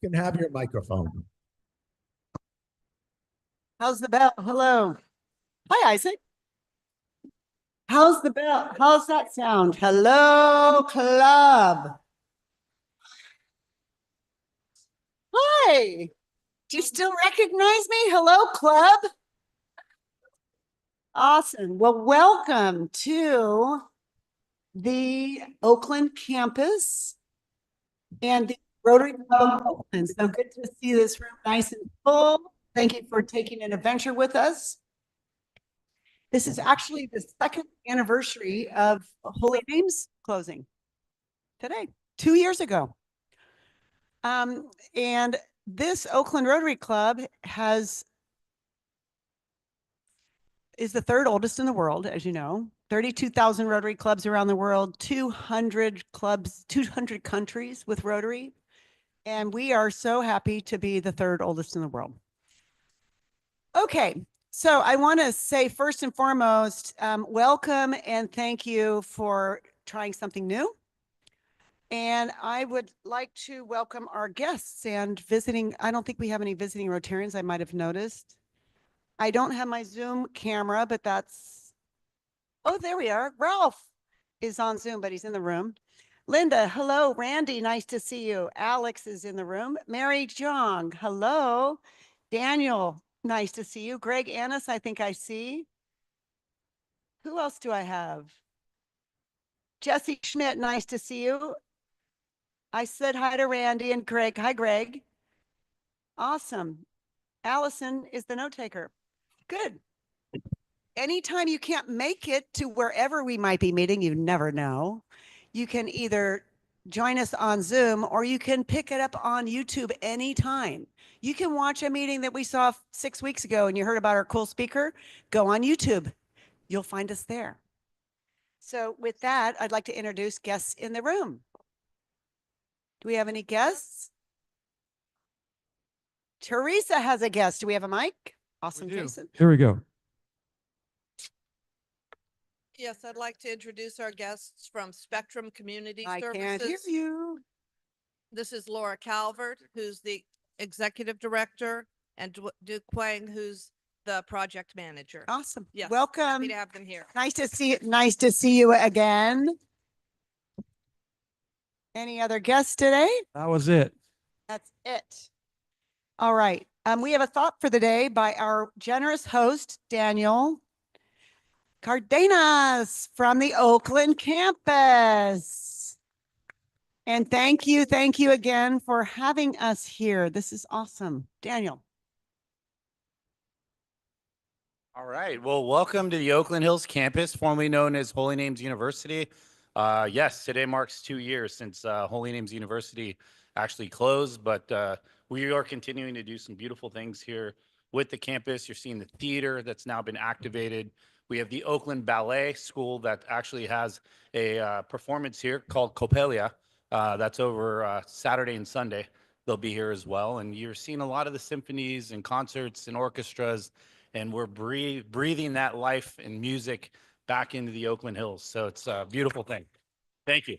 can have your microphone. How's the bell? Hello. Hi, Isaac. How's the bell? How's that sound? Hello, club. Hi. Do you still recognize me? Hello, club. Awesome. Well, welcome to the Oakland campus and the Rotary Club of Oakland. So good to see this room nice and full. Thank you for taking an adventure with us. This is actually the second anniversary of Holy Names closing today, 2 years ago. And this Oakland Rotary Club is the third oldest in the world, as you know. 32,000 Rotary clubs around the world, 200 clubs, 200 countries with Rotary. And we are so happy to be the third oldest in the world. Okay, so I want to say first and foremost, welcome and thank you for trying something new. And I would like to welcome our guests and visiting. I don't think we have any visiting Rotarians, I might have noticed. I don't have my Zoom camera, but oh, there we are. Ralph is on Zoom, but he's in the room. Linda, hello. Randy, nice to see you. Alex is in the room. Mary Jong, hello. Daniel, nice to see you. Greg Annis, I think I see. Who else do I have? Jesse Schmidt, nice to see you. I said hi to Randy and Greg. Hi, Greg. Awesome. Allison is the note taker. Good. Anytime you can't make it to wherever we might be meeting, you never know. You can either join us on Zoom or you can pick it up on YouTube anytime. You can watch a meeting that we saw 6 weeks ago and you heard about our cool speaker. Go on YouTube. You'll find us there. So with that, I'd like to introduce guests in the room. Do we have any guests? Teresa has a guest. Do we have a mic? Awesome, Jason. Here we go. Yes, I'd like to introduce our guests from Spectrum Community Services. I can't hear you. This is Laura Calvert, who's the executive director, and Duke Quang, who's the project manager. Awesome. Yes, welcome. Happy to have them here. Nice to see you. Nice to see you again. Any other guests today? That was it. That's it. All right. We have a thought for the day by our generous host, Daniel Cardenas from the Oakland campus. And thank you again for having us here. This is awesome. Daniel. All right. Well, welcome to the Oakland Hills campus, formerly known as Holy Names University. Yes, today marks 2 years since Holy Names University actually closed, but we are continuing to do some beautiful things here with the campus. You're seeing the theater that's now been activated. We have the Oakland Ballet School that actually has a performance here called Coppelia. That's over Saturday and Sunday. They'll be here as well. And you're seeing a lot of the symphonies and concerts and orchestras, and we're breathing that life and music back into the Oakland Hills. So it's a beautiful thing. Thank you.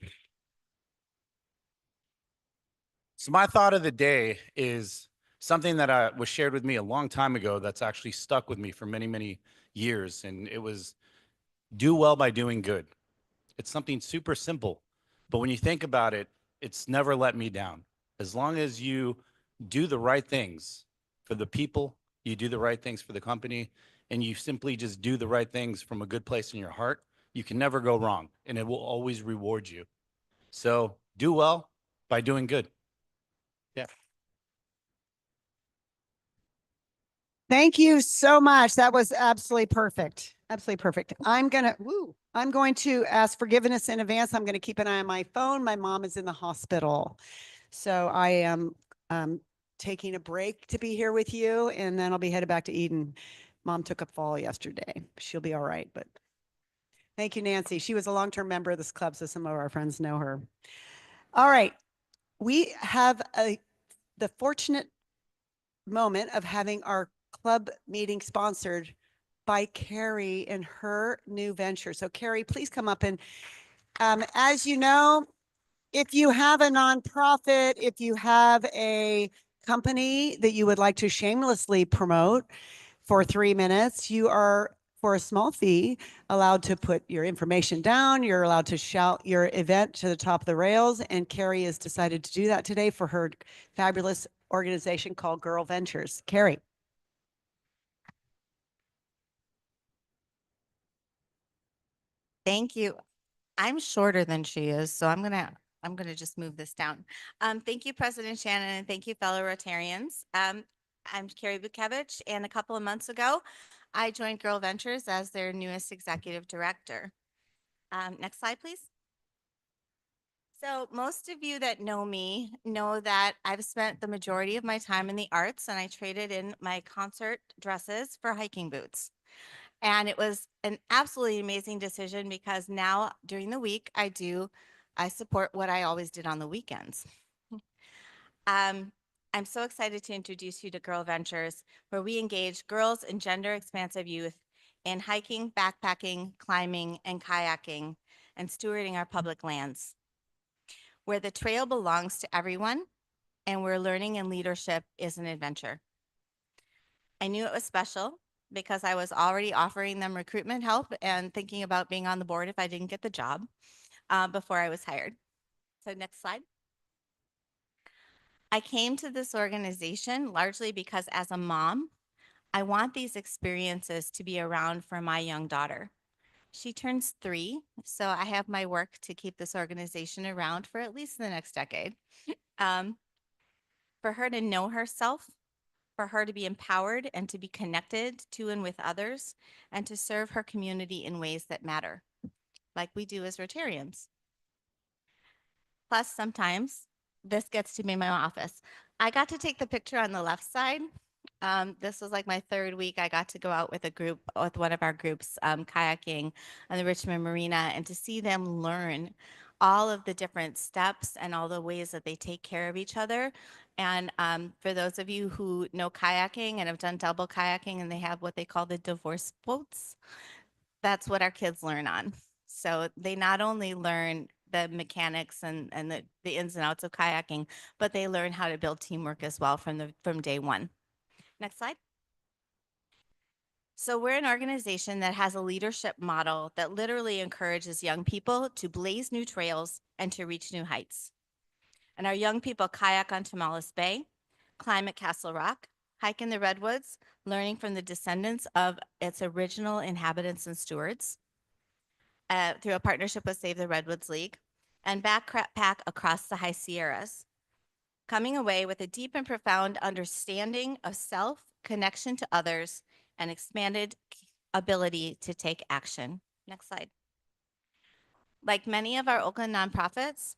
So my thought of the day is something that was shared with me a long time ago that's actually stuck with me for many, many years. And it was do well by doing good. It's something super simple, but when you think about it, it's never let me down. As long as you do the right things for the people, you do the right things for the company, and you simply just do the right things from a good place in your heart, you can never go wrong, and it will always reward you. So do well by doing good. Yeah. Thank you so much. That was absolutely perfect. Absolutely perfect. I'm going to ask forgiveness in advance. I'm going to keep an eye on my phone. My mom is in the hospital. So I am taking a break to be here with you, and then I'll be headed back to Eden. Mom took a fall yesterday. She'll be all right, but thank you, Nancy. She was a long-term member of this club, so some of our friends know her. All right. We have the fortunate moment of having our club meeting sponsored by Carrie and her new venture. So Carrie, please come up. And as you know, If you have a nonprofit, if you have a company that you would like to shamelessly promote for 3 minutes, you are, for a small fee, allowed to put your information down. You're allowed to shout your event to the top of the rails. And Carrie has decided to do that today for her fabulous organization called Girl Ventures. Carrie. Thank you. I'm shorter than she is, so I'm gonna just move this down. Thank you, President Shannon, and thank you, fellow Rotarians. I'm Carrie Bukevich, and a couple of months ago, I joined Girl Ventures as their newest executive director. Next slide, please. So most of you that know me know that I've spent the majority of my time in the arts, and I traded in my concert dresses for hiking boots. And it was an absolutely amazing decision because now during the week I support what I always did on the weekends. I'm so excited to introduce you to Girl Ventures, where we engage girls and gender expansive youth in hiking, backpacking, climbing, and kayaking, and stewarding our public lands, where the trail belongs to everyone and where learning and leadership is an adventure. I knew it was special because I was already offering them recruitment help and thinking about being on the board if I didn't get the job before I was hired. So next slide. I came to this organization largely because as a mom, I want these experiences to be around for my young daughter. She turns 3, so I have my work to keep this organization around for at least the next decade. Um, for her to know herself, for her to be empowered and to be connected to and with others, and to serve her community in ways that matter, like we do as Rotarians. Plus, sometimes this gets to be my office. I got to take the picture on the left side. This was like my 3rd week. I got to go out with with one of our groups, kayaking on the Richmond Marina, and to see them learn all of the different steps and all the ways that they take care of each other. And for those of you who know kayaking and have done double kayaking, and they have what they call the divorce boats, that's what our kids learn on. So they not only learn the mechanics and the ins and outs of kayaking, but they learn how to build teamwork as well from day one. Next slide. So we're an organization that has a leadership model that literally encourages young people to blaze new trails and to reach new heights. And our young people kayak on Tomales Bay, climb at Castle Rock, hike in the Redwoods, learning from the descendants of its original inhabitants and stewards, through a partnership with Save the Redwoods League, and backpack across the High Sierras, coming away with a deep and profound understanding of self, connection to others, and expanded ability to take action. Next slide. Like many of our Oakland nonprofits,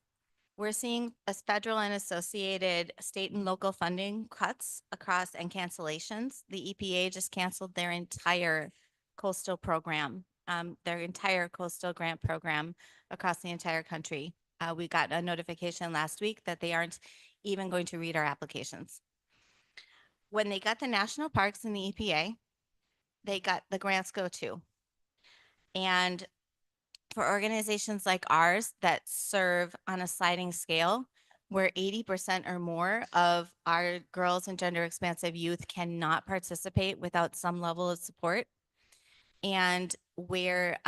we're seeing as federal and associated state and local funding cuts across and cancellations. The EPA just canceled their entire coastal program, their entire coastal grant program across the entire country. We got a notification last week that they aren't even going to read our applications. When they got the national parks and the EPA, they got the grants go too. And for organizations like ours that serve on a sliding scale, where 80% or more of our girls and gender expansive youth cannot participate without some level of support, and where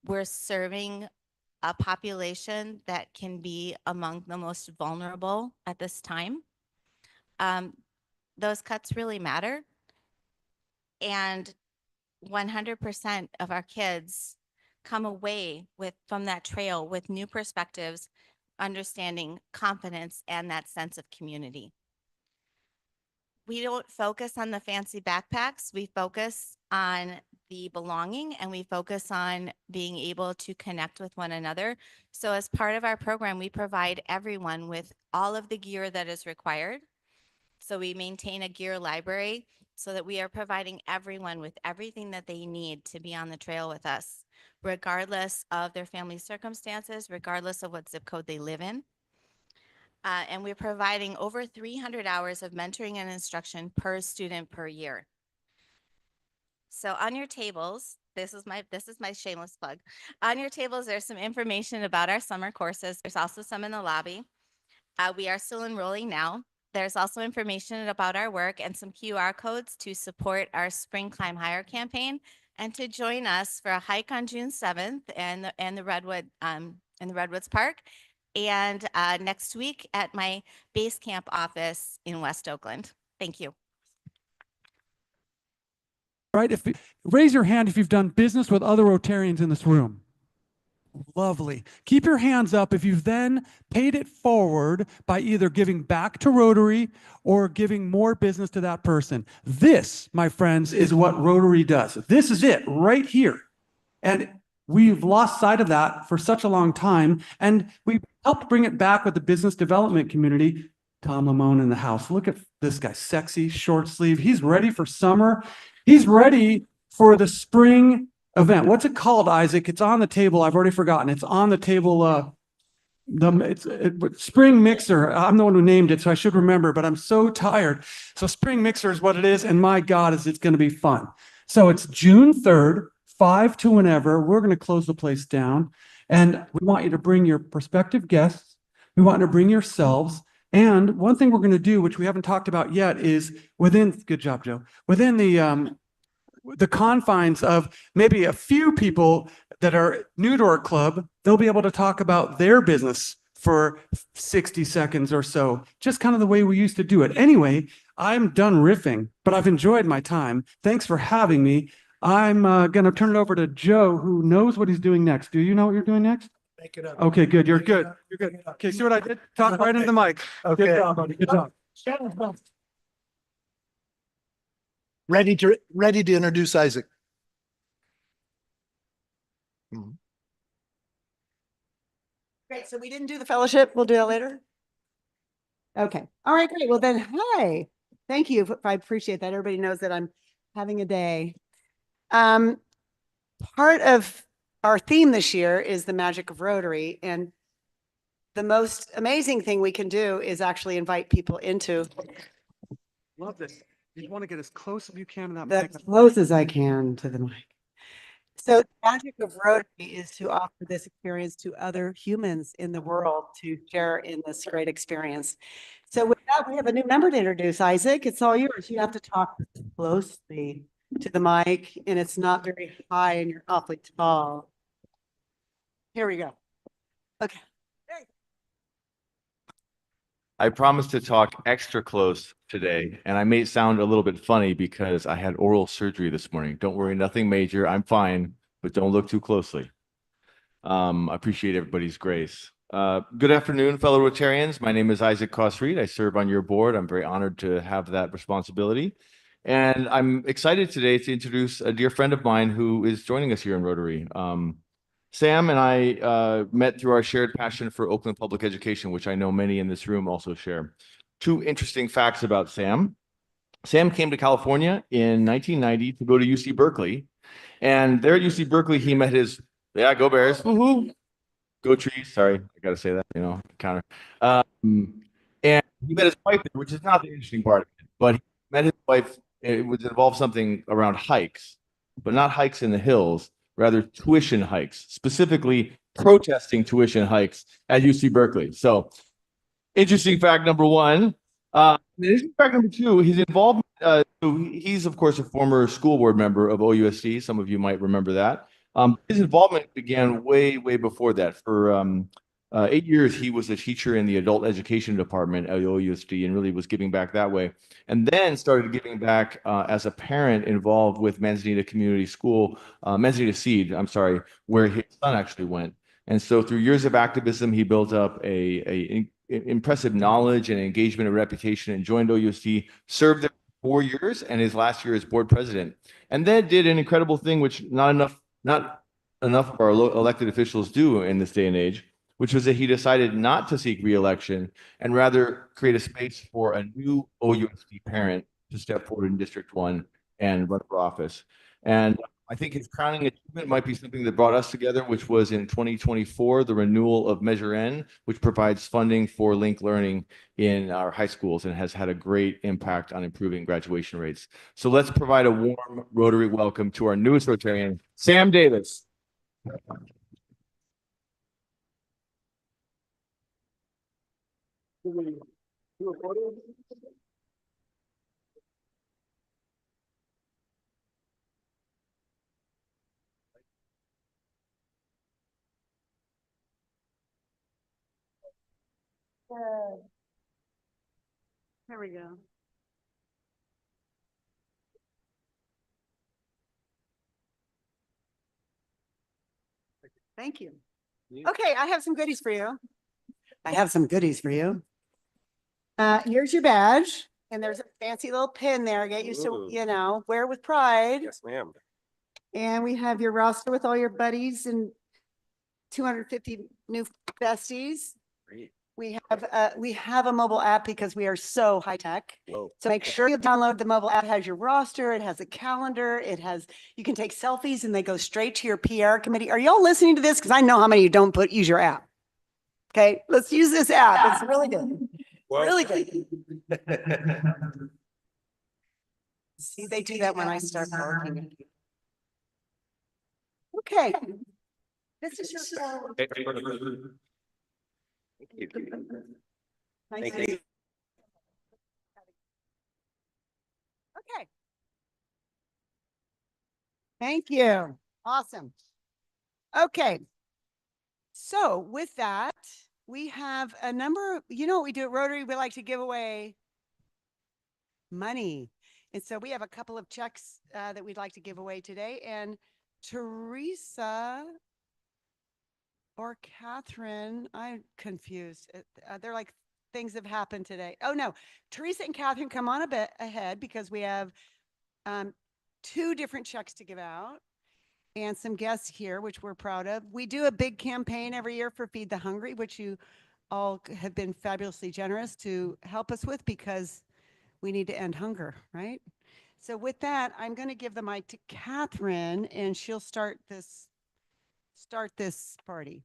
we're serving a population that can be among the most vulnerable at this time, those cuts really matter. And 100% of our kids come away from that trail with new perspectives, understanding, confidence, and that sense of community. We don't focus on the fancy backpacks. We focus on the belonging, and we focus on being able to connect with one another. So as part of our program, we provide everyone with all of the gear that is required. So we maintain a gear library so that we are providing everyone with everything that they need to be on the trail with us, regardless of their family circumstances, regardless of what zip code they live in. And we're providing over 300 hours of mentoring and instruction per student per year. So on your tables, this is my shameless plug. On your tables, there's some information about our summer courses. There's also some in the lobby. We are still enrolling now. There's also information about our work and some QR codes to support our Spring Climb Higher campaign and to join us for a hike on June 7th and the Redwoods Park, and next week at my base camp office in West Oakland. Thank you. Right? Raise your hand if you've done business with other Rotarians in this room. Lovely. Keep your hands up if you've then paid it forward by either giving back to Rotary or giving more business to that person. This, my friends, is what Rotary does. This is it right here. And we've lost sight of that for such a long time. And we helped bring it back with the business development community. Tom Lamone in the house. Look at this guy, sexy, short sleeve. He's ready for summer. He's ready for the spring event. What's it called, Isaac? It's on the table. I've already forgotten. It's on the table. Spring Mixer. I'm the one who named it, so I should remember, but I'm so tired. So Spring Mixer is what it is, and my God, it's going to be fun. So it's June 3rd, 5 to whenever. We're going to close the place down, and we want you to bring your prospective guests. We want you to bring yourselves. And one thing we're going to do, which we haven't talked about yet, is good job, Joe, within the confines of maybe a few people that are new to our club, they'll be able to talk about their business for 60 seconds or so, just kind of the way we used to do it. Anyway, I'm done riffing, but I've enjoyed my time. Thanks for having me. I'm going to turn it over to Joe, who knows what he's doing next. Do you know what you're doing next? Make it up. Okay, good. You're good. You're good. Okay, see what I did? Talk right into the mic. Okay. Good job, buddy. Good job. Ready to introduce Isaac. Great. So we didn't do the fellowship. We'll do that later. Okay. All right, great. Well then, hi. Thank you. I appreciate that. Everybody knows that I'm having a day. Part of our theme this year is the magic of Rotary. And the most amazing thing we can do is actually invite people into Love this. You want to get as close as you can to that the mic. close as I can to the mic. So the magic of Rotary is to offer this experience to other humans in the world to share in this great experience. So with that, we have a new member to introduce. Isaac, it's all yours. You have to talk closely to the mic, and it's not very high and you're awfully tall. Here we go. Okay. I promised to talk extra close today, and I may sound a little bit funny because I had oral surgery this morning. Don't worry, nothing major. I'm fine, but don't look too closely. I appreciate everybody's grace. Good afternoon, fellow Rotarians. My name is Isaac Koss-Reed. I serve on your board. I'm very honored to have that responsibility. And I'm excited today to introduce a dear friend of mine who is joining us here in Rotary. Sam and I met through our shared passion for Oakland public education, which I know many in this room also share. Two interesting facts about Sam. Sam came to California in 1990 to go to UC Berkeley. And there at UC Berkeley, he met his, go Bears, woohoo, go Trees, sorry, I got to say that, counter. And he met his wife there, which is not the interesting part of it, but he met his wife, it would involve something around hikes, but not hikes in the hills, rather tuition hikes, specifically protesting tuition hikes at UC Berkeley. So interesting fact number one. Interesting fact number two, his involvement, so he's of course a former school board member of OUSD. Some of you might remember that. His involvement began way before that. For 8 years, he was a teacher in the adult education department at OUSD and really was giving back that way. And then started giving back as a parent involved with Manzanita Community School, Manzanita Seed, I'm sorry, where his son actually went. And so through years of activism, he built up a impressive knowledge and engagement and reputation and joined OUSD, served there for 4 years, and his last year as board president. And then did an incredible thing, which not enough of our elected officials do in this day and age, which was that he decided not to seek re-election and rather create a space for a new OUSD parent to step forward in District 1 and run for office. And I think his crowning achievement might be something that brought us together, which was in 2024, the renewal of Measure N, which provides funding for linked learning in our high schools and has had a great impact on improving graduation rates. So let's provide a warm Rotary welcome to our newest Rotarian, Sam Davis. There we go. Thank you. Okay, I have some goodies for you. Here's your badge, and there's a fancy little pin there. Get used to, wear with pride. Yes, ma'am. And we have your roster with all your buddies and 250 new besties. Great. We have a mobile app because we are so high tech. Whoa. So make sure you download the mobile app. It has your roster, it has a calendar, you can take selfies and they go straight to your PR committee. Are y'all listening to this? Because I know how many of you don't use your app. Okay, let's use this app. It's really good. Well- Really good. See, they do that when I start working. Okay. This is your. Thank you. Nice Thank to see you. Okay. Thank you. Awesome. Okay. So with that, we have a number, what we do at Rotary, we like to give away money. And so we have a couple of checks that we'd like to give away today. And Teresa or Catherine, I'm confused. They're like things have happened today. Oh no, Teresa and Catherine, come on a bit ahead because we have 2 different checks to give out and some guests here, which we're proud of. We do a big campaign every year for Feed the Hungry, which you all have been fabulously generous to help us with because we need to end hunger, right? So with that, I'm going to give the mic to Catherine and she'll start this party.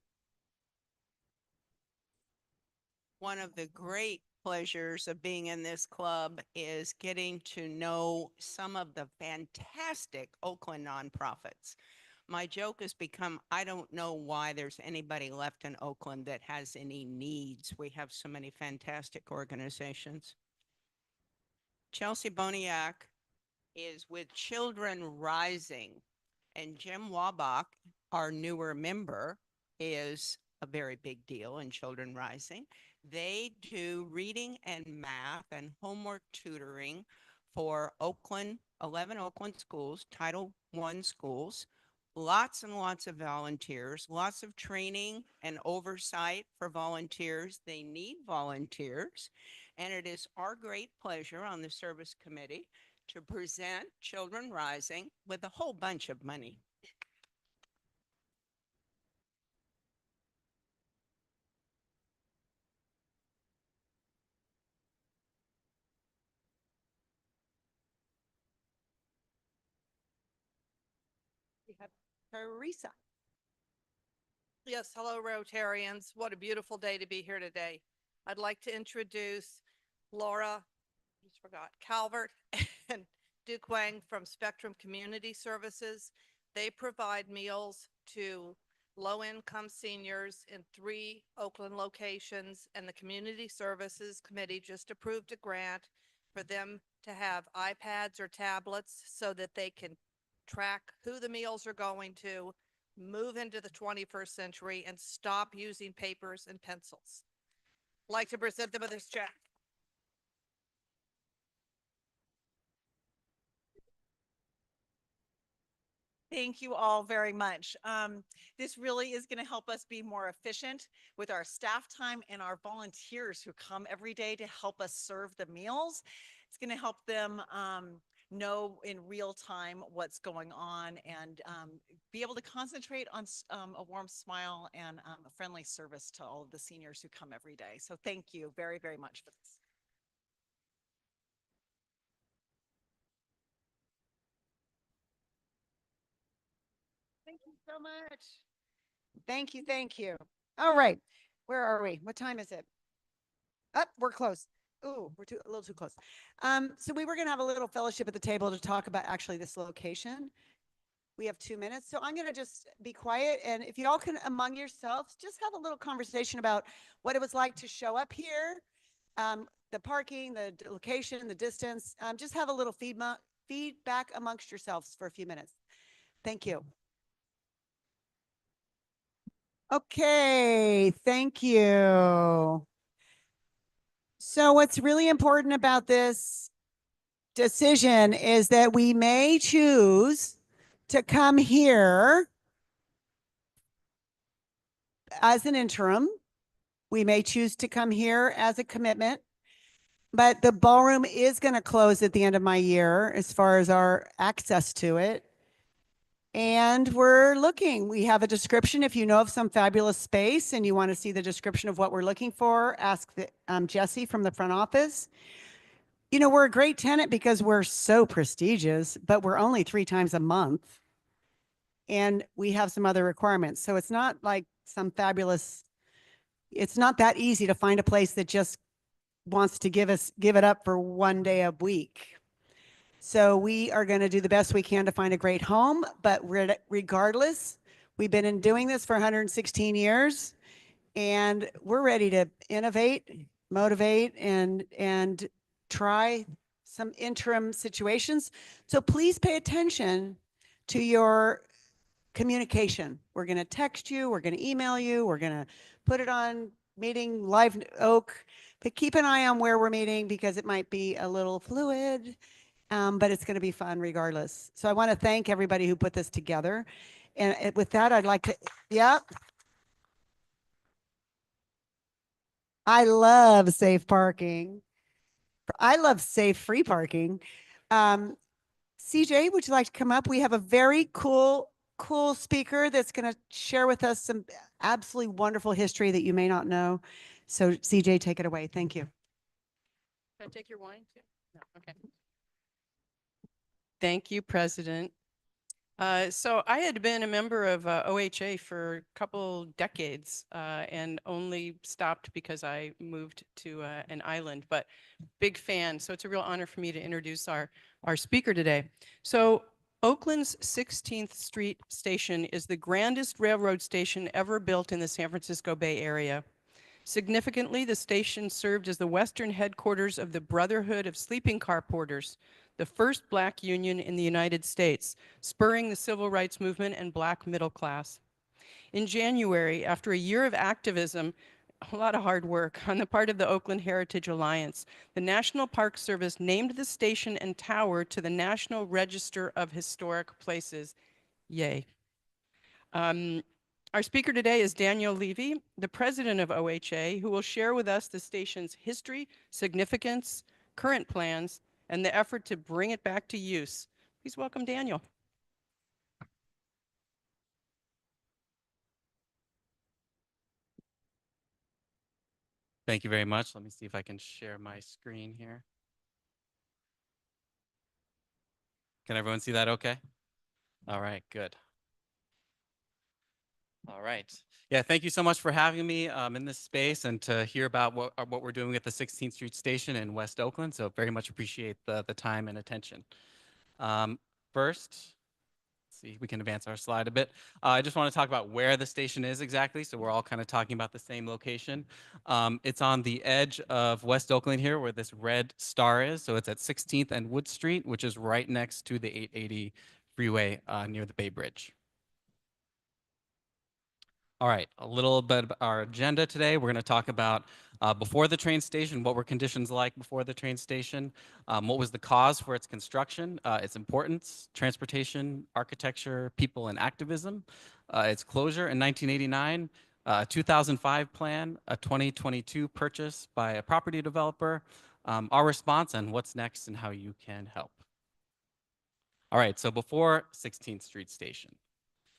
One of the great pleasures of being in this club is getting to know some of the fantastic Oakland nonprofits. My joke has become, I don't know why there's anybody left in Oakland that has any needs. We have so many fantastic organizations. Chelsea Boniak is with Children Rising, and Jim Wabach, our newer member, is a very big deal in Children Rising. They do reading and math and homework tutoring for 11 Oakland schools, Title I schools, lots and lots of volunteers, lots of training and oversight for volunteers. They need volunteers. And it is our great pleasure on the service committee to present Children Rising with a whole bunch of money. We have Teresa. Yes, hello Rotarians. What a beautiful day to be here today. I'd like to introduce Laura, just forgot, Calvert and Duke Wang from Spectrum Community Services. They provide meals to low-income seniors in 3 Oakland locations, and the Community Services Committee just approved a grant for them to have iPads or tablets so that they can track who the meals are going to, move into the 21st century, and stop using papers and pencils. I'd like to present them with this check. Thank you all very much. This really is going to help us be more efficient with our staff time and our volunteers who come every day to help us serve the meals. It's going to help them know in real time what's going on and be able to concentrate on a warm smile and a friendly service to all of the seniors who come every day. So thank you very, very much for this. Thank you so much. Thank you, thank you. All right, where are we? What time is it? Up, we're close. Ooh, a little too close. So we were gonna have a little fellowship at the table to talk about actually this location. We have 2 minutes, so I'm gonna just be quiet, and if y'all can among yourselves, just have a little conversation about what it was like to show up here, the parking, the location, the distance. Just have a little feedback amongst yourselves for a few minutes. Thank you. Okay, thank you. So what's really important about this decision is that we may choose to come here as an interim. We may choose to come here as a commitment, but the ballroom is going to close at the end of my year as far as our access to it. And we're looking, we have a description. If you know of some fabulous space and you want to see the description of what we're looking for, ask Jesse from the front office. You know, we're a great tenant because we're so prestigious, but we're only 3 times a month. And we have some other requirements. So it's not like some fabulous, it's not that easy to find a place that just wants to give it up for 1 day a week. So we are going to do the best we can to find a great home, but regardless, we've been doing this for 116 years and we're ready to innovate, motivate, and try some interim situations. So please pay attention to your communication. We're going to text you, we're going to email you, we're going to put it on meeting Live Oak, but keep an eye on where we're meeting because it might be a little fluid, but it's going to be fun regardless. So I want to thank everybody who put this together. And with that, I'd like to, yeah. I love safe parking. I love safe free parking. CJ, would you like to come up? We have a very cool speaker that's going to share with us some absolutely wonderful history that you may not know. So CJ, take it away. Thank you. Can I take your wine too? No, okay. Thank you, President. So I had been a member of OHA for a couple decades and only stopped because I moved to an island, but big fan. So it's a real honor for me to introduce our speaker today. So Oakland's 16th Street Station is the grandest railroad station ever built in the San Francisco Bay Area. Significantly, the station served as the western headquarters of the Brotherhood of Sleeping Car Porters, the first Black union in the United States, spurring the civil rights movement and Black middle class. In January, after a year of activism, a lot of hard work on the part of the Oakland Heritage Alliance, the National Park Service named the station and tower to the National Register of Historic Places. Yay. Our speaker today is Daniel Levy, the president of OHA, who will share with us the station's history, significance, current plans, and the effort to bring it back to use. Please welcome Daniel. Thank you very much. Let me see if I can share my screen here. Can everyone see that okay? All right, good. All right. Yeah, thank you so much for having me in this space and to hear about what we're doing at the 16th Street Station in West Oakland. So very much appreciate the time and attention. First, let's see, we can advance our slide a bit. I just want to talk about where the station is exactly. So we're all kind of talking about the same location. It's on the edge of West Oakland here where this red star is. So it's at 16th and Wood Street, which is right next to the 880 freeway near the Bay Bridge. All right, a little bit of our agenda today. We're going to talk about before the train station, what were conditions like before the train station, what was the cause for its construction, its importance, transportation, architecture, people, and activism, its closure in 1989, 2005 plan, a 2022 purchase by a property developer, our response, and what's next and how you can help. All right, so before 16th Street Station.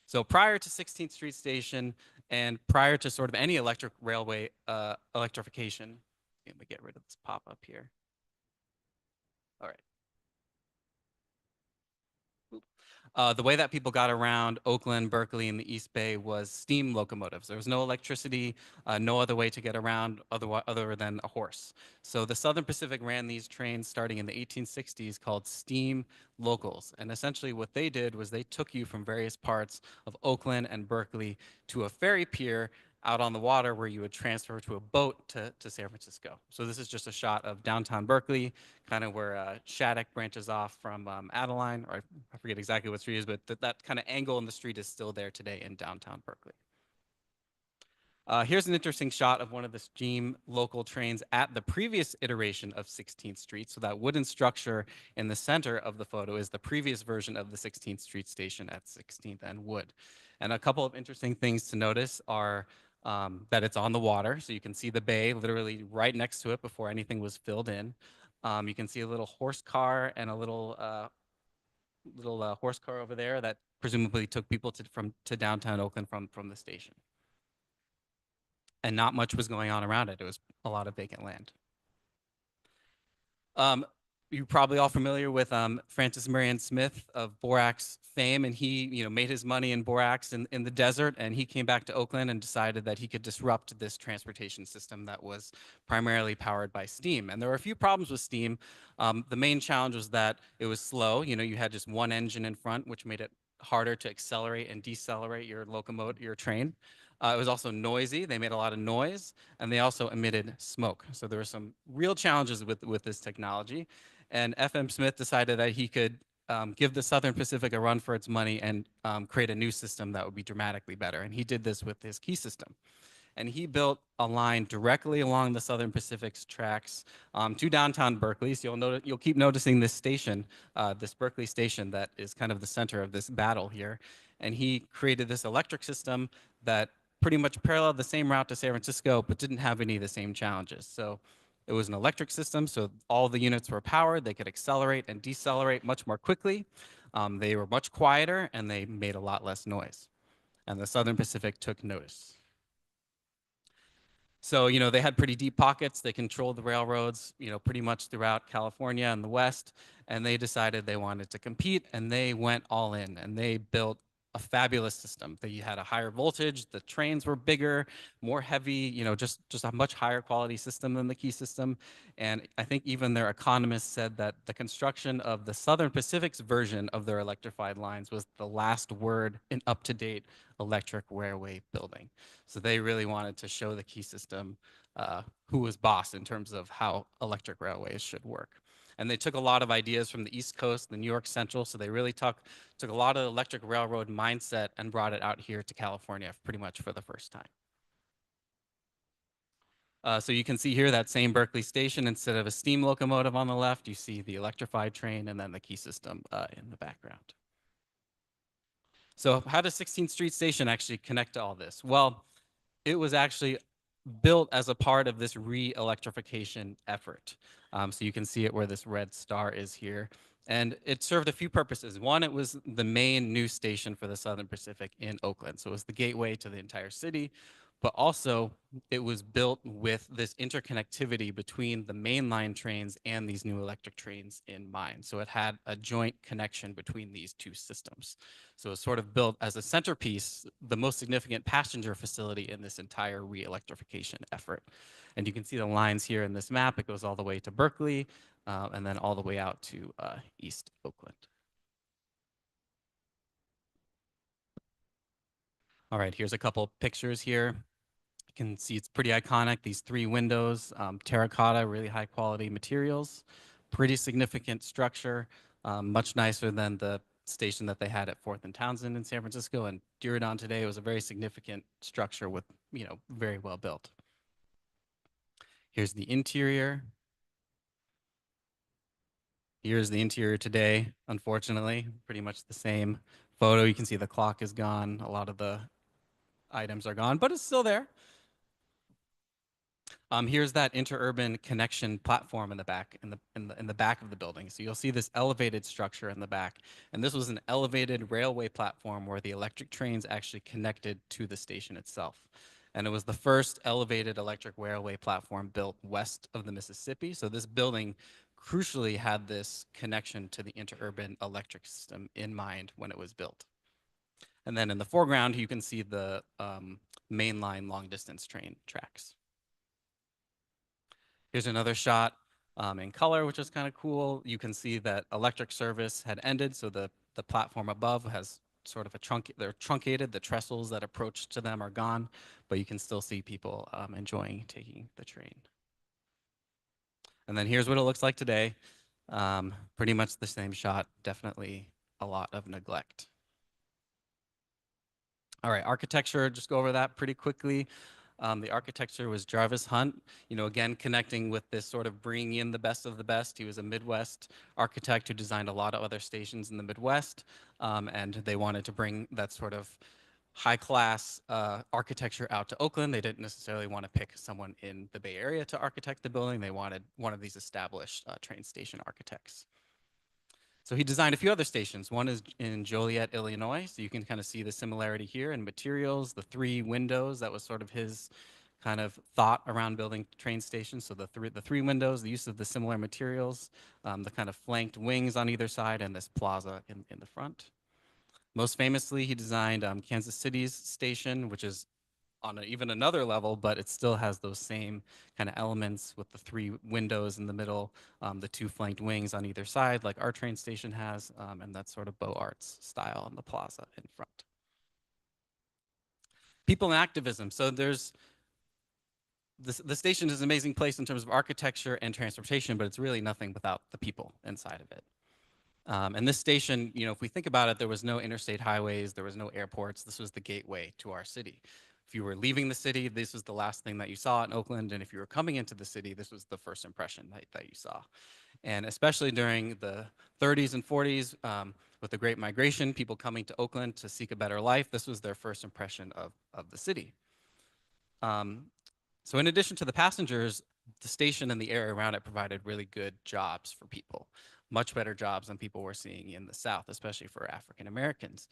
So prior to 16th Street Station and prior to sort of any electric railway electrification, let me get rid of this pop-up here. All right. The way that people got around Oakland, Berkeley, and the East Bay was steam locomotives. There was no electricity, no other way to get around other than a horse. So the Southern Pacific ran these trains starting in the 1860s called steam locals. And essentially what they did was they took you from various parts of Oakland and Berkeley to a ferry pier out on the water where you would transfer to a boat to San Francisco. So this is just a shot of downtown Berkeley, kind of where Shattuck branches off from Adeline, or I forget exactly what street it is, but that kind of angle in the street is still there today in downtown Berkeley. Here's an interesting shot of one of the steam local trains at the previous iteration of 16th Street. So that wooden structure in the center of the photo is the previous version of the 16th Street station at 16th and Wood. And a couple of interesting things to notice are that it's on the water. So you can see the bay literally right next to it before anything was filled in. You can see a little horse car and a little horse car over there that presumably took people to downtown Oakland from the station. And not much was going on around it. It was a lot of vacant land. You're probably all familiar with Francis Marion Smith of borax fame, and he made his money in borax in the desert, and he came back to Oakland and decided that he could disrupt this transportation system that was primarily powered by steam. And there were a few problems with steam. The main challenge was that it was slow. You had just one engine in front, which made it harder to accelerate and decelerate your locomotive, your train. It was also noisy. They made a lot of noise, and they also emitted smoke. So there were some real challenges with this technology. And F.M. Smith decided that he could give the Southern Pacific a run for its money and create a new system that would be dramatically better. And he did this with his key system. And he built a line directly along the Southern Pacific's tracks to downtown Berkeley. So you'll keep noticing this station, this Berkeley station that is kind of the center of this battle here. And he created this electric system that pretty much paralleled the same route to San Francisco, but didn't have any of the same challenges. So it was an electric system, so all the units were powered. They could accelerate and decelerate much more quickly. They were much quieter, and they made a lot less noise. And the Southern Pacific took notice. So, they had pretty deep pockets. They controlled the railroads, pretty much throughout California and the West. And they decided they wanted to compete, and they went all in, and they built a fabulous system. They had a higher voltage. The trains were bigger, more heavy, just a much higher quality system than the key system. And I think even their economists said that the construction of the Southern Pacific's version of their electrified lines was the last word in up-to-date electric railway building. So they really wanted to show the key system who was boss in terms of how electric railways should work. And they took a lot of ideas from the East Coast, the New York Central, so they really took a lot of electric railroad mindset and brought it out here to California pretty much for the first time. So you can see here that same Berkeley station. Instead of a steam locomotive on the left, you see the electrified train and then the key system in the background. So how does 16th Street Station actually connect to all this? Well, it was actually built as a part of this re-electrification effort. So you can see it where this red star is here. And it served a few purposes. One, it was the main news station for the Southern Pacific in Oakland. So it was the gateway to the entire city. But also, it was built with this interconnectivity between the mainline trains and these new electric trains in mind. So it had a joint connection between these two systems. So it was sort of built as a centerpiece, the most significant passenger facility in this entire re-electrification effort. And you can see the lines here in this map. It goes all the way to Berkeley and then all the way out to East Oakland. All right, here's a couple pictures here. You can see it's pretty iconic. These three windows, terracotta, really high quality materials, pretty significant structure, much nicer than the station that they had at 4th and Townsend in San Francisco. And Diridon today was a very significant structure with, very well built. Here's the interior. Here's the interior today, unfortunately, pretty much the same photo. You can see the clock is gone. A lot of the items are gone, but it's still there. Here's that interurban connection platform in the back, in the back of the building. So you'll see this elevated structure in the back, and this was an elevated railway platform where the electric trains actually connected to the station itself. And it was the first elevated electric railway platform built west of the Mississippi. So this building crucially had this connection to the interurban electric system in mind when it was built. And then in the foreground, you can see the mainline long distance train tracks. Here's another shot in color, which is kind of cool. You can see that electric service had ended, so the platform above has sort of they're truncated. The trestles that approach to them are gone, but you can still see people enjoying taking the train. And then here's what it looks like today. Pretty much the same shot, definitely a lot of neglect. All right, architecture, just go over that pretty quickly. The architecture was Jarvis Hunt, again, connecting with this sort of bringing in the best of the best. He was a Midwest architect who designed a lot of other stations in the Midwest, and they wanted to bring that sort of high-class architecture out to Oakland. They didn't necessarily want to pick someone in the Bay Area to architect the building. They wanted one of these established train station architects. So he designed a few other stations. One is in Joliet, Illinois. So you can kind of see the similarity here in materials, the 3 windows. That was sort of his kind of thought around building train stations. So the three windows, the use of the similar materials, the kind of flanked wings on either side, and this plaza in the front. Most famously, he designed Kansas City's station, which is on even another level, but it still has those same kind of elements with the 3 windows in the middle, the 2 flanked wings on either side, like our train station has, and that sort of Beaux Arts style on the plaza in front. People and activism. So the station is an amazing place in terms of architecture and transportation, but it's really nothing without the people inside of it. And this station, if we think about it, there was no interstate highways, there was no airports. This was the gateway to our city. If you were leaving the city, this was the last thing that you saw in Oakland. And if you were coming into the city, this was the first impression that you saw. And especially during the 30s and 40s, with the Great Migration, people coming to Oakland to seek a better life, this was their first impression of the city. So in addition to the passengers, the station and the area around it provided really good jobs for people, much better jobs than people were seeing in the South, especially for African Americans.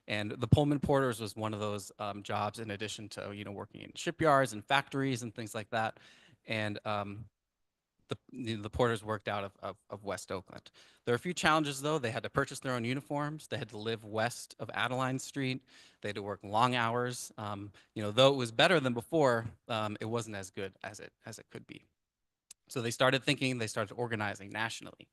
And the Pullman porters was one of those jobs, in addition to working in shipyards and factories and things like that. And the porters worked out of West Oakland. There are a few challenges, though. They had to purchase their own uniforms. They had to live west of Adeline Street. They had to work long hours. Though it was better than before, it wasn't as good as it could be. So they started organizing nationally.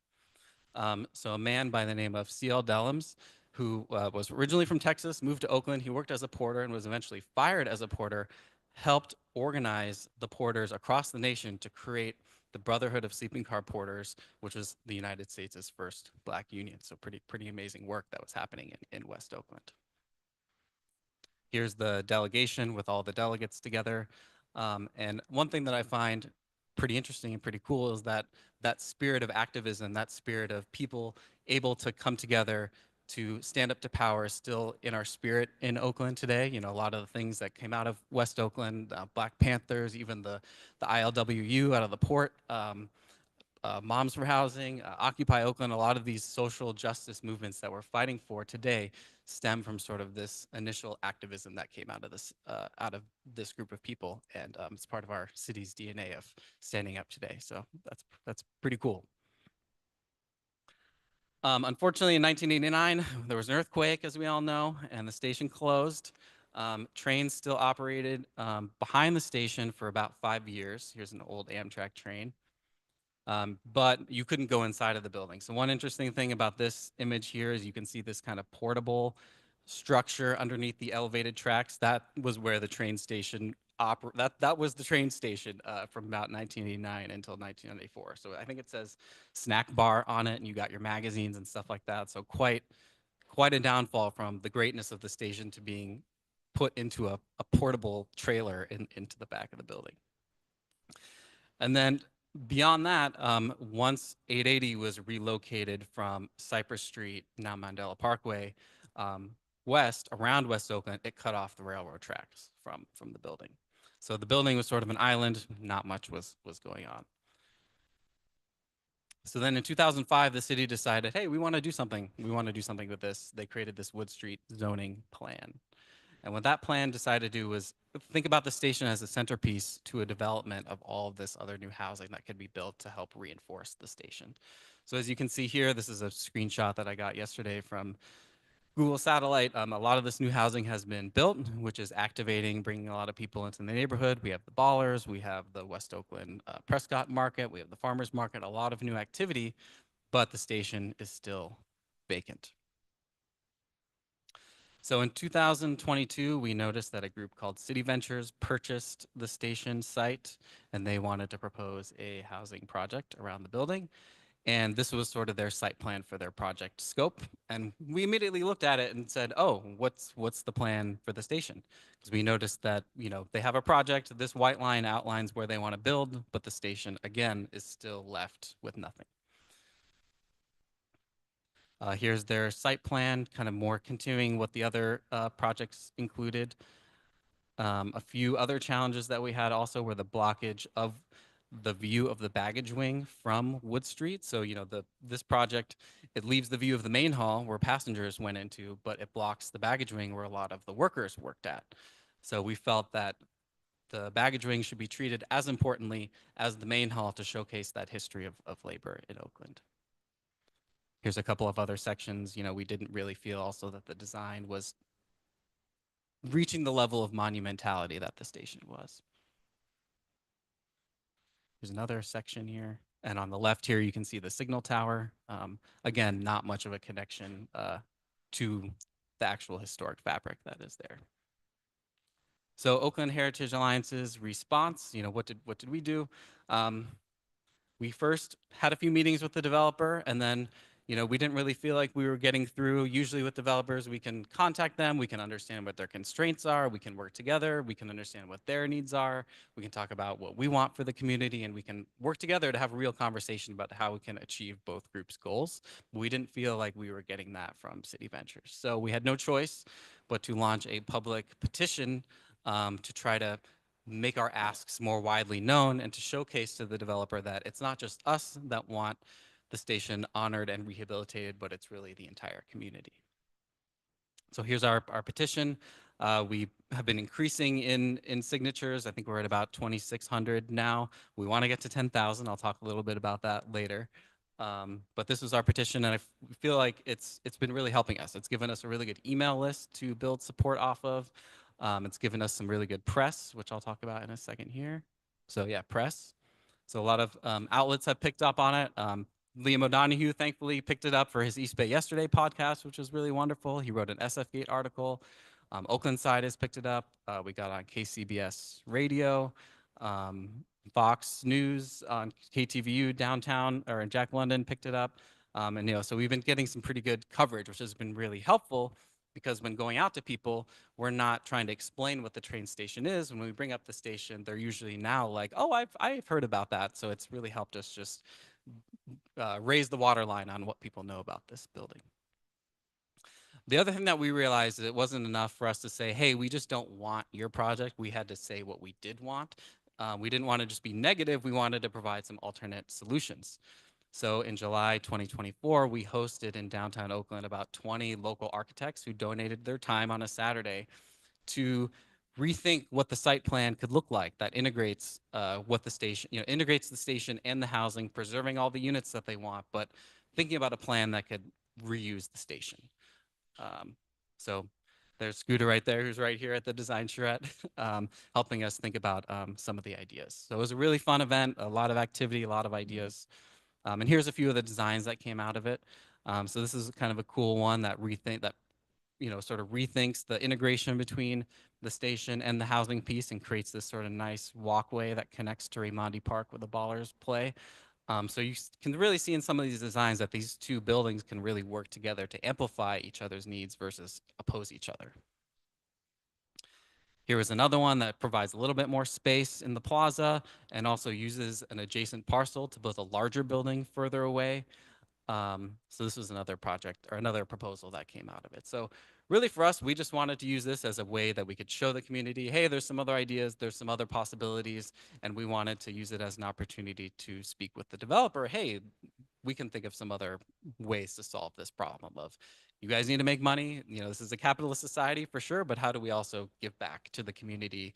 So a man by the name of C.L. Dellums, who was originally from Texas, moved to Oakland. He worked as a porter and was eventually fired as a porter, helped organize the porters across the nation to create the Brotherhood of Sleeping Car Porters, which was the United States' first Black union. So pretty amazing work that was happening in West Oakland. Here's the delegation with all the delegates together. And one thing that I find pretty interesting and pretty cool is that spirit of activism, that spirit of people able to come together to stand up to power is still in our spirit in Oakland today. A lot of the things that came out of West Oakland, Black Panthers, even the ILWU out of the port, Moms for Housing, Occupy Oakland, a lot of these social justice movements that we're fighting for today stem from sort of this initial activism that came out of this group of people, and it's part of our city's DNA of standing up today. So that's pretty cool. Unfortunately, in 1989, there was an earthquake, as we all know, and the station closed. Trains still operated behind the station for about 5 years. Here's an old Amtrak train. But you couldn't go inside of the building. So one interesting thing about this image here is you can see this kind of portable structure underneath the elevated tracks. That was where the train station that was the train station from about 1989 until 1994. So I think it says snack bar on it, and you got your magazines and stuff like that. So quite a downfall from the greatness of the station to being put into a portable trailer into the back of the building. And then beyond that, once 880 was relocated from Cypress Street, now Mandela Parkway, west, around West Oakland, it cut off the railroad tracks from the building. So the building was sort of an island, not much was going on. So then in 2005, the city decided, hey, we want to do something. We want to do something with this. They created this Wood Street zoning plan. And what that plan decided to do was think about the station as a centerpiece to a development of all of this other new housing that could be built to help reinforce the station. So as you can see here, this is a screenshot that I got yesterday from Google Satellite. A lot of this new housing has been built, which is activating, bringing a lot of people into the neighborhood. We have the Ballers, we have the West Oakland Prescott Market, we have the Farmers Market, a lot of new activity, but the station is still vacant. So in 2022, we noticed that a group called City Ventures purchased the station site, and they wanted to propose a housing project around the building. And this was sort of their site plan for their project scope. And we immediately looked at it and said, oh, what's the plan for the station? Because we noticed that, they have a project, this white line outlines where they want to build, but the station, again, is still left with nothing. Here's their site plan, kind of more continuing what the other projects included. A few other challenges that we had also were the blockage of the view of the baggage wing from Wood Street. So, this project, it leaves the view of the main hall where passengers went into, but it blocks the baggage wing where a lot of the workers worked at. So we felt that the baggage wing should be treated as importantly as the main hall to showcase that history of labor in Oakland. Here's a couple of other sections. We didn't really feel also that the design was reaching the level of monumentality that the station was. There's another section here. And on the left here, you can see the signal tower. Again, not much of a connection to the actual historic fabric that is there. So Oakland Heritage Alliance's response, what did we do? We first had a few meetings with the developer, and then we didn't really feel like we were getting through. Usually with developers, we can contact them, we can understand what their constraints are, we can work together, we can understand what their needs are, we can talk about what we want for the community, and we can work together to have a real conversation about how we can achieve both groups' goals. But we didn't feel like we were getting that from City Ventures. So we had no choice but to launch a public petition to try to make our asks more widely known and to showcase to the developer that it's not just us that want the station honored and rehabilitated, but it's really the entire community. So here's our petition. We have been increasing in signatures. I think we're at about 2,600 now. We want to get to 10,000. I'll talk a little bit about that later. But this was our petition, and I feel like it's been really helping us. It's given us a really good email list to build support off of. It's given us some really good press, which I'll talk about in a second here. So yeah, press. So a lot of outlets have picked up on it. Liam O'Donoghue, thankfully, picked it up for his East Bay Yesterday podcast, which was really wonderful. He wrote an SF Gate article. Oakland Side has picked it up. We got on KCBS Radio, Fox News on KTVU downtown, or in Jack London picked it up. And so we've been getting some pretty good coverage, which has been really helpful because when going out to people, we're not trying to explain what the train station is. When we bring up the station, they're usually now like, oh, I've heard about that. So it's really helped us just raise the waterline on what people know about this building. The other thing that we realized is it wasn't enough for us to say, hey, we just don't want your project. We had to say what we did want. We didn't want to just be negative. We wanted to provide some alternate solutions. So in July 2024, we hosted in downtown Oakland about 20 local architects who donated their time on a Saturday to rethink what the site plan could look like that integrates what the station, integrates the station and the housing, preserving all the units that they want, but thinking about a plan that could reuse the station. So there's Scooter right there, who's right here at the design charrette, helping us think about some of the ideas. So it was a really fun event, a lot of activity, a lot of ideas. And here's a few of the designs that came out of it. So this is kind of a cool one that sort of rethinks the integration between the station and the housing piece and creates this sort of nice walkway that connects to Raimondi Park where the Ballers play. So you can really see in some of these designs that these two buildings can really work together to amplify each other's needs versus oppose each other. Here is another one that provides a little bit more space in the plaza and also uses an adjacent parcel to build a larger building further away. So this was another project or another proposal that came out of it. So really for us, we just wanted to use this as a way that we could show the community, hey, there's some other ideas, there's some other possibilities, and we wanted to use it as an opportunity to speak with the developer, hey, we can think of some other ways to solve this problem of you guys need to make money. You know, this is a capitalist society for sure, but how do we also give back to the community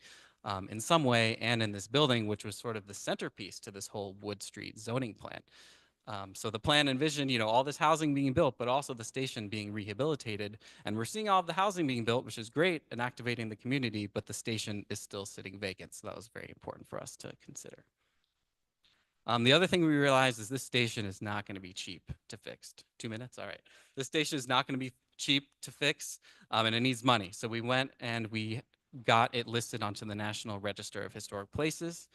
in some way, and in this building, which was sort of the centerpiece to this whole Wood Street zoning plan. So the plan envisioned, you know, all this housing being built, but also the station being rehabilitated. And we're seeing all of the housing being built, which is great and activating the community, but the station is still sitting vacant. So that was very important for us to consider. The other thing we realized is this station is not going to be cheap to fix. 2 minutes? All right. This station is not going to be cheap to fix, and it needs money. So we went and we got it listed onto the National Register of Historic Places,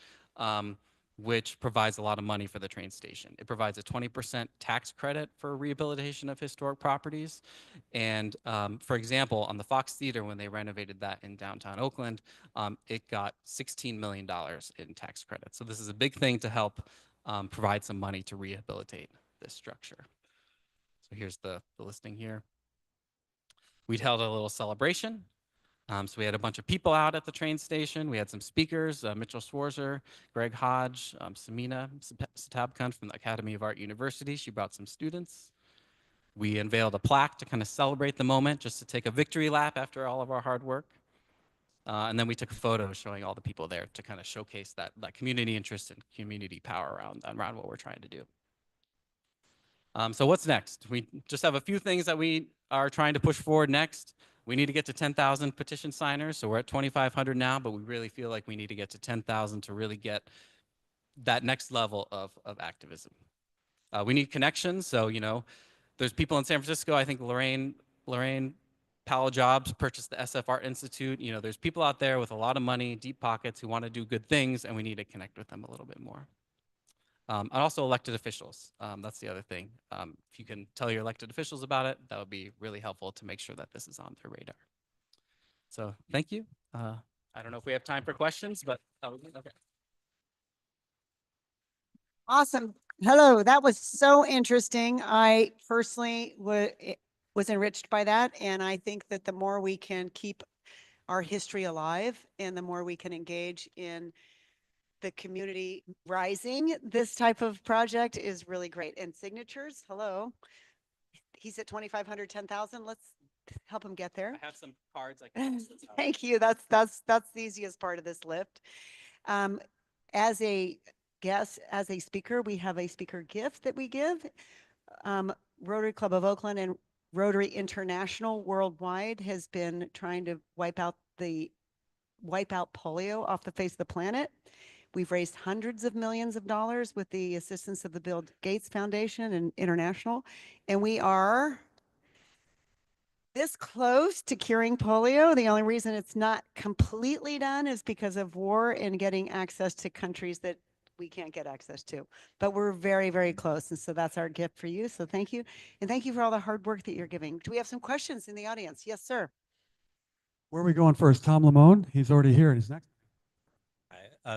which provides a lot of money for the train station. It provides a 20% tax credit for rehabilitation of historic properties. And for example, on the Fox Theater, when they renovated that in downtown Oakland, it got $16 million in tax credits. So this is a big thing to help provide some money to rehabilitate this structure. So here's the listing here. We'd held a little celebration. So we had a bunch of people out at the train station. We had some speakers, Mitchell Swarzer, Greg Hodge, Samina Satabkund from the Academy of Art University. She brought some students. We unveiled a plaque to kind of celebrate the moment, just to take a victory lap after all of our hard work. And then we took a photo showing all the people there to kind of showcase that community interest and community power around what we're trying to do. So what's next? We just have a few things that we are trying to push forward next. We need to get to 10,000 petition signers. So we're at 2,500 now, but we really feel like we need to get to 10,000 to really get that next level of activism. We need connections. So, you know, there's people in San Francisco. I think Lorraine Powell Jobs purchased the SF Art Institute. You know, there's people out there with a lot of money, deep pockets, who want to do good things, and we need to connect with them a little bit more. And also elected officials. That's the other thing. If you can tell your elected officials about it, that would be really helpful to make sure that this is on their radar. So thank you. I don't know if we have time for questions, but okay. Awesome. Hello, that was so interesting. I personally was enriched by that. And I think that the more we can keep our history alive and the more we can engage in the community rising, this type of project is really great. And signatures, hello. He's at 2,500, 10,000. Let's help him get there. I have some cards I can pass this out. Thank you. That's the easiest part of this lift. As a guest, as a speaker, we have a speaker gift that we give. Rotary Club of Oakland and Rotary International worldwide has been trying to wipe out polio off the face of the planet. We've raised hundreds of millions of dollars with the assistance of the Bill Gates Foundation and International, and we are this close to curing polio. The only reason it's not completely done is because of war and getting access to countries that we can't get access to. But we're very, very close. And so that's our gift for you. So thank you. And thank you for all the hard work that you're giving. Do we have some questions in the audience? Yes, sir. Where are we going first? Tom Lamone? He's already here. He's next.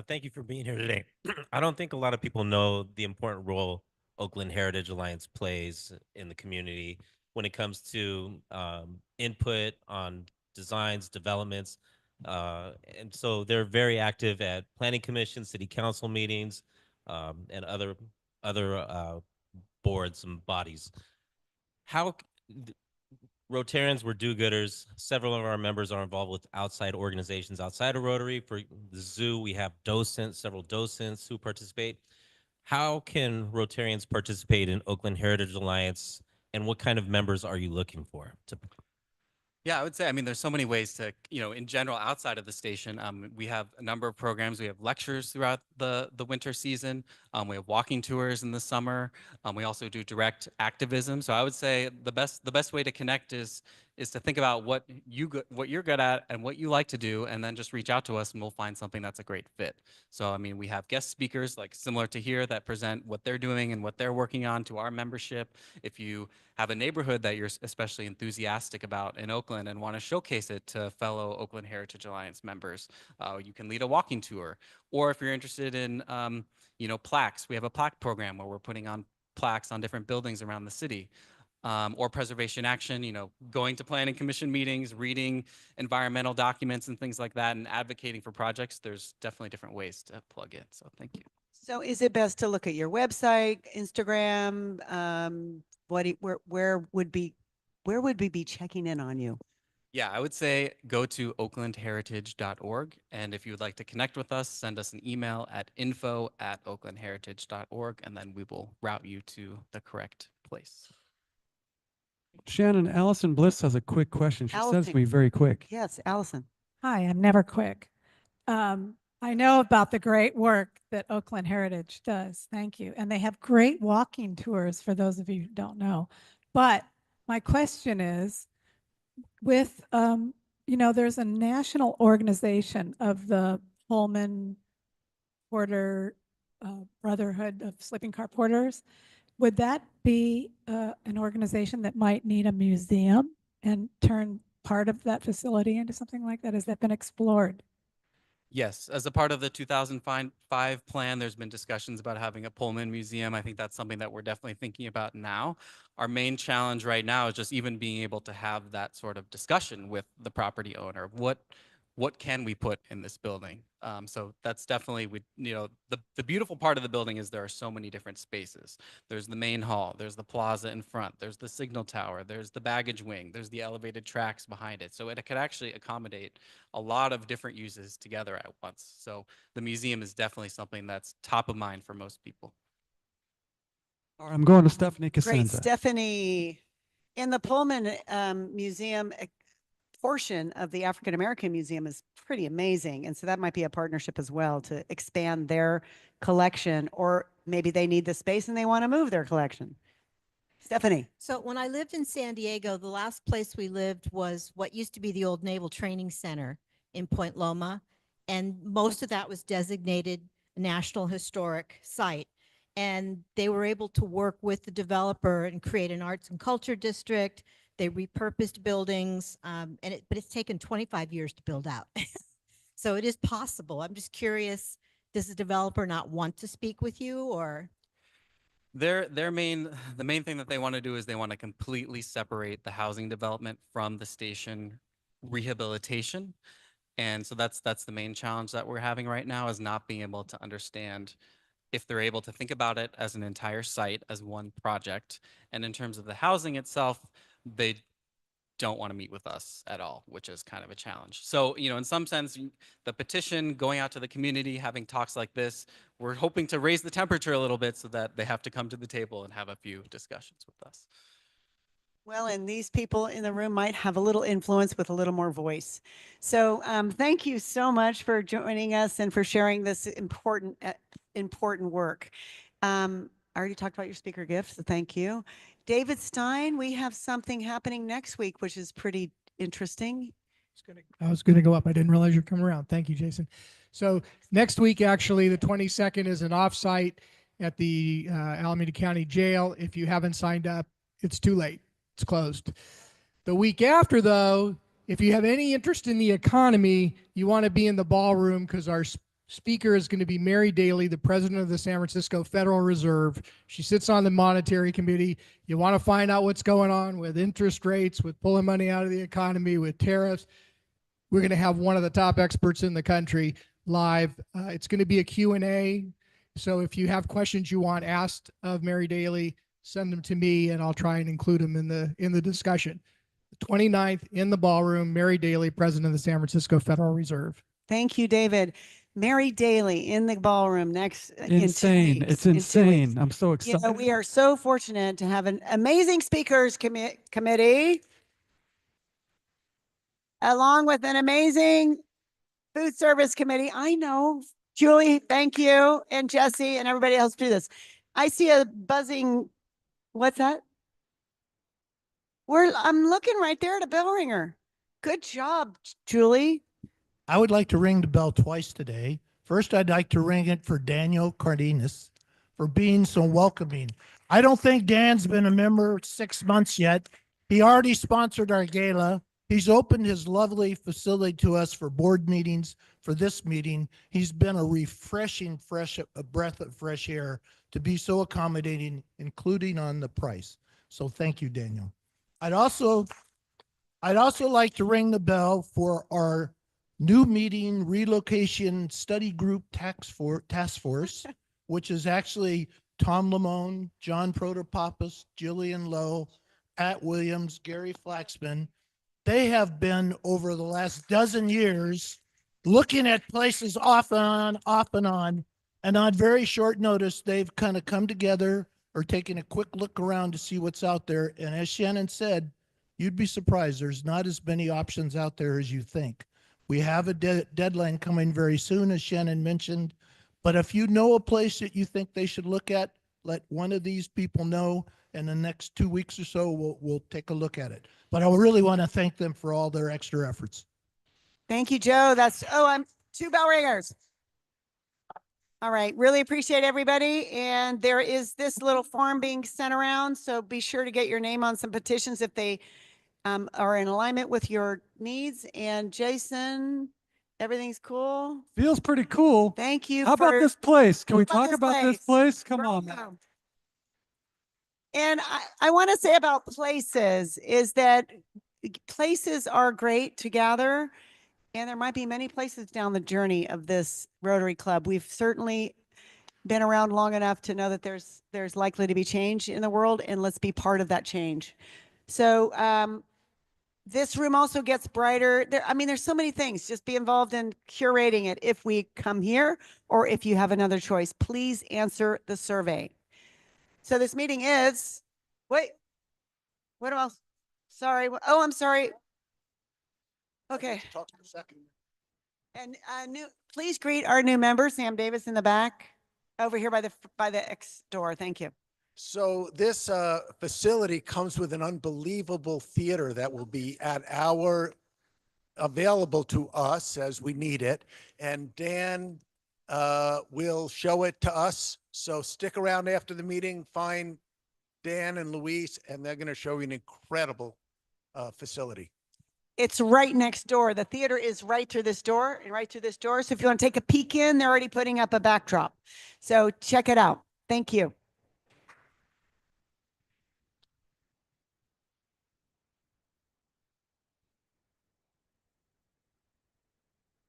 Thank you for being here today. I don't think a lot of people know the important role Oakland Heritage Alliance plays in the community when it comes to input on designs, developments. And so they're very active at planning commission, city council meetings, and other boards and bodies. Rotarians were do-gooders. Several of our members are involved with outside organizations outside of Rotary. For the zoo, we have several docents who participate. How can Rotarians participate in Oakland Heritage Alliance, and what kind of members are you looking for? Yeah, I would say, I mean, there's so many ways to, you know, in general, outside of the station, we have a number of programs. We have lectures throughout the winter season. We have walking tours in the summer. We also do direct activism. So I would say the best way to connect is to think about what you're good at and what you like to do, and then just reach out to us and we'll find something that's a great fit. So, I mean, we have guest speakers like similar to here that present what they're doing and what they're working on to our membership. If you have a neighborhood that you're especially enthusiastic about in Oakland and want to showcase it to fellow Oakland Heritage Alliance members, you can lead a walking tour. Or if you're interested in, you know, plaques, we have a plaque program where we're putting on plaques on different buildings around the city. Or preservation action, you know, going to planning commission meetings, reading environmental documents and things like that, and advocating for projects. There's definitely different ways to plug in. So thank you. So is it best to look at your website, Instagram? Where would be where would we be checking in on you? Yeah, I would say go to oaklandheritage.org. And if you would like to connect with us, send us an email at info@oaklandheritage.org, and then we will route you to the correct place. Shannon, Allison Bliss has a quick question. She sends Allison. me very quick. Yes, Allison. Hi, I'm never quick. I know about the great work that Oakland Heritage does. Thank you. And they have great walking tours for those of you who don't know. But my question is, with, there's a national organization of the Pullman Porter Brotherhood of Sleeping Car Porters. Would that be an organization that might need a museum and turn part of that facility into something like that? Has that been explored? Yes, as a part of the 2005 plan, there's been discussions about having a Pullman museum. I think that's something that we're definitely thinking about now. Our main challenge right now is just even being able to have that sort of discussion with the property owner. What can we put in this building? So that's definitely, the beautiful part of the building is there are so many different spaces. There's the main hall, there's the plaza in front, there's the signal tower, there's the baggage wing, there's the elevated tracks behind it. So it could actually accommodate a lot of different uses together at once. So the museum is definitely something that's top of mind for most people. All right, I'm going to Stephanie Great, Casenza. Stephanie. In the Pullman Museum, portion of the African American Museum is pretty amazing. And so that might be a partnership as well to expand their collection, or maybe they need the space and they want to move their collection. Stephanie. So when I lived in San Diego, the last place we lived was what used to be the old Naval Training Center in Point Loma. And most of that was designated National Historic Site. And they were able to work with the developer and create an arts and culture district. They repurposed buildings, but it's taken 25 years to build out. So it is possible. I'm just curious, does the developer not want to speak with you, or? The main thing that they want to do is they want to completely separate the housing development from the station rehabilitation. And so that's the main challenge that we're having right now, is not being able to understand if they're able to think about it as an entire site, as one project. And in terms of the housing itself, they don't want to meet with us at all, which is kind of a challenge. So, in some sense, the petition, going out to the community, having talks like this, we're hoping to raise the temperature a little bit so that they have to come to the table and have a few discussions with us. Well, and these people in the room might have a little influence with a little more voice. So thank you so much for joining us and for sharing this important work. I already talked about your speaker gift, so thank you. David Stein, we have something happening next week, which is pretty interesting. I was going to go up. I didn't realize you're coming around. Thank you, Jason. So next week, actually, the 22nd is an offsite at the Alameda County Jail. If you haven't signed up, it's too late. It's closed. The week after, though, if you have any interest in the economy, you want to be in the ballroom, because our speaker is going to be Mary Daly, the president of the San Francisco Federal Reserve. She sits on the monetary committee. You want to find out what's going on with interest rates, with pulling money out of the economy, with tariffs. We're going to have one of the top experts in the country live. It's going to be a Q&A. So if you have questions you want asked of Mary Daly, send them to me and I'll try and include them in the discussion. The 29th in the ballroom, Mary Daly, president of the San Francisco Federal Reserve. Thank you, David. Mary Daly in the ballroom next. Insane. It's insane. I'm so excited. We are so fortunate to have an amazing speakers committee, along with an amazing food service committee. I know, Julie, thank you, and Jesse and everybody else do this. I see a buzzing. What's that? I'm looking right there at a bell ringer. Good job, Julie. I would like to ring the bell twice today. First, I'd like to ring it for Daniel Cardenas for being so welcoming. I don't think Dan's been a member 6 months yet. He already sponsored our gala. He's opened his lovely facility to us for board meetings, for this meeting. He's been a refreshing a breath of fresh air to be so accommodating, including on the price. So thank you, Daniel. I'd also like to ring the bell for our new meeting relocation study group task force, which is actually Tom Lamone, John Protopopoulos, Jillian Lowe, Pat Williams, Gary Flaxman, they have been over the last dozen years looking at places off and on, off and on. And on very short notice, they've kind of come together or taken a quick look around to see what's out there. And as Shannon said, you'd be surprised. There's not as many options out there as you think. We have a deadline coming very soon, as Shannon mentioned. But if you know a place that you think they should look at, let one of these people know. In the next 2 weeks or so, we'll take a look at it. But I really want to thank them for all their extra efforts. Thank you, Joe. I'm 2 bell ringers. All right, really appreciate everybody. And there is this little form being sent around, so be sure to get your name on some petitions if they are in alignment with your needs. And Jason, everything's cool? Feels pretty cool. Thank you. How about this place? Can we How about talk this about this place? place? Come on, man. And I want to say about places is that places are great to gather, and there might be many places down the journey of this Rotary Club. We've certainly been around long enough to know that there's likely to be change in the world, and let's be part of that change. So this room also gets brighter. There's so many things. Just be involved in curating it if we come here, or if you have another choice. Please answer the survey. So this meeting is, wait, what else? Sorry. Oh, I'm sorry. Okay. Talk for a second. And please greet our new member, Sam Davis in the back, over here by the X door. Thank you. So this facility comes with an unbelievable theater that will be available to us as we need it. And Dan will show it to us. So stick around after the meeting, find Dan and Luis, and they're going to show you an incredible facility. It's right next door. The theater is right through this door and right through this door. So if you want to take a peek in, they're already putting up a backdrop. So check it out. Thank you.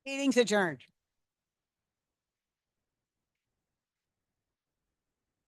Meeting's adjourned.